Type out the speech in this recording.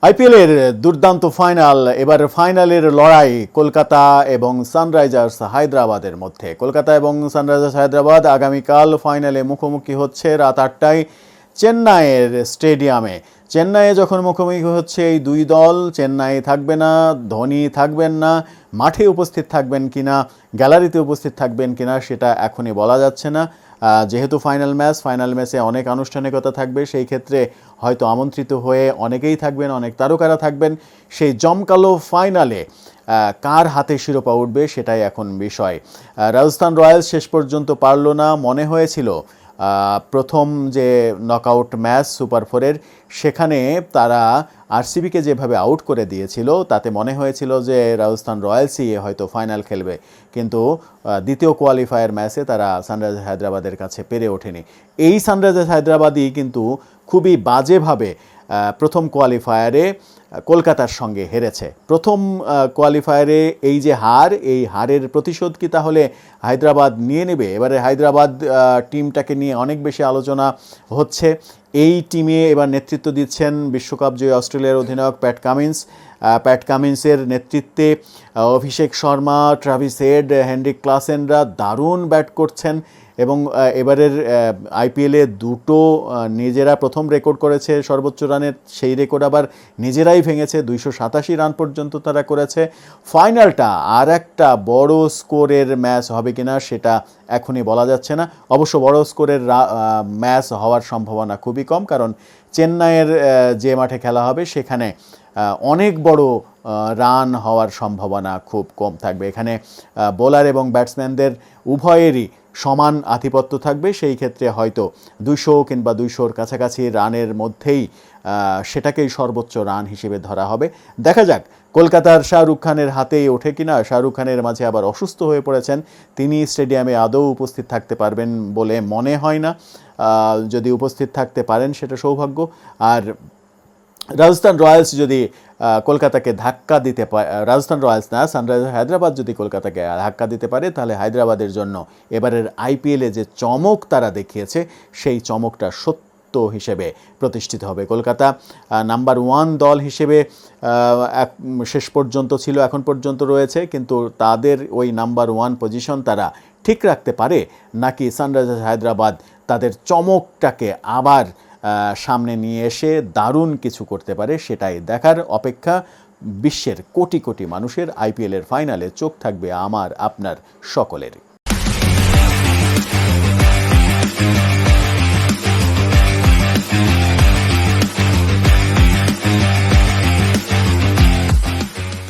আইপিএলের দুর্দান্ত ফাইনাল। এবার ফাইনালের লড়াই কলকাতা এবং সানরাইজার্স হায়দ্রাবাদের মধ্যে। কলকাতা এবং সানরাইজার্স হায়দ্রাবাদ আগামীকাল ফাইনালে মুখোমুখি হচ্ছে রাত 8টায় চেন্নাইয়ের স্টেডিয়ামে। চেন্নাইয়ে যখন মুখোমুখি হচ্ছে এই দুই দল, চেন্নাই থাকবে না, ধোনি থাকবেন না, মাঠে উপস্থিত থাকবেন কিনা, গ্যালারিতে উপস্থিত থাকবেন কিনা সেটা এখনই বলা যাচ্ছে না। যেহেতু ফাইনাল ম্যাচে অনেক আনুষ্ঠানিকতা থাকবে, সেই ক্ষেত্রে হয়তো আমন্ত্রিত হয়ে অনেকেই থাকবেন, অনেক তারকারা থাকবেন। সেই জমকালো ফাইনালে কার হাতে শিরোপা উঠবে সেটাই এখন বিষয়। রাজস্থান রয়্যালস শেষ পর্যন্ত পারল না। মনে হয়েছিল প্রথম যে নকআউট ম্যাচ সুপার 4-এর, সেখানে তারা আরসিবিকে যেভাবে আউট করে দিয়েছিল তাতে মনে হয়েছিল যে রাজস্থান রয়্যালসই হয়তো ফাইনাল খেলবে, কিন্তু দ্বিতীয় কোয়ালিফায়ার ম্যাচে তারা সানরাইজার্স হায়দ্রাবাদের কাছে পেরে ওঠেনি। এই সানরাইজার্স হায়দ্রাবাদই কিন্তু খুবই বাজেভাবে প্রথম কোয়ালিফায়ারে কলকাতার সঙ্গে হেরেছে। প্রথম কোয়ালিফায়ারে এই যে হার, এই হারের প্রতিশোধ কি তাহলে হায়দ্রাবাদ নিয়ে নেবে? এবারে হায়দ্রাবাদ টিমটাকে নিয়ে অনেক বেশি আলোচনা হচ্ছে। এই টিমে এবার নেতৃত্ব দিচ্ছেন বিশ্বকাপ জয়ী অস্ট্রেলিয়ার অধিনায়ক প্যাট কামিন্সের নেতৃত্বে Abhishek Sharma, Travis head, Henrique ক্লাসেনরা দারুণ ব্যাট করছেন এবং এবারের আইপিএলে দুটো নিজেরা প্রথম রেকর্ড করেছে সর্বোচ্চ রানের, সেই রেকর্ড আবার নিজেরাই ভেঙেছে। 287 রান পর্যন্ত তারা করেছে। ফাইনালটা আর একটা বড় স্কোরের ম্যাচ হবে কিনা সেটা এখনই বলা যাচ্ছে না। অবশ্য বড় স্কোরের ম্যাচ হওয়ার সম্ভাবনা খুবই কম, কারণ চেন্নাইয়ের যে মাঠে খেলা হবে সেখানে অনেক বড় রান হওয়ার সম্ভাবনা খুব কম থাকবে। এখানে বোলার এবং ব্যাটসম্যানদের উভয়েরই সমান আধিপত্য থাকবে। সেই ক্ষেত্রে হয়তো 200 কিংবা 200-র কাছাকাছি রানের মধ্যেই সেটাকেই সর্বোচ্চ রান হিসেবে ধরা হবে। দেখা যাক কলকাতার শাহরুখ খানের হাতেই ওঠে কিনা। শাহরুখ খানের মাঝে আবার অসুস্থ হয়ে পড়েছেন, তিনি স্টেডিয়ামে আদৌ উপস্থিত থাকতে পারবেন বলে মনে হয় না। যদি উপস্থিত থাকতে পারেন সেটা সৌভাগ্য। আর রাজস্থান রয়্যালস যদি কলকাতাকে ধাক্কা দিতে পারে, রাজস্থান রয়্যালস না, সানরাইজার্স হায়দ্রাবাদ যদি কলকাতাকে ধাক্কা দিতে পারে, তাহলে হায়দ্রাবাদের জন্য এবারের আইপিএলে যে চমক তারা দেখিয়েছে সেই চমকটা সত্য হিসেবে প্রতিষ্ঠিত হবে। কলকাতা নাম্বার 1 দল হিসেবে শেষ পর্যন্ত ছিল, এখন পর্যন্ত রয়েছে, কিন্তু তাদের ওই নাম্বার 1 পজিশন তারা ঠিক রাখতে পারে নাকি সানরাইজার্স হায়দ্রাবাদ তাদের চমকটাকে আবার সামনে নিয়ে এসে দারুণ কিছু করতে পারে, সেটাই দেখার অপেক্ষা। বিশ্বের কোটি কোটি মানুষের আইপিএলের ফাইনালে চোখ থাকবে আমার আপনার সকলের।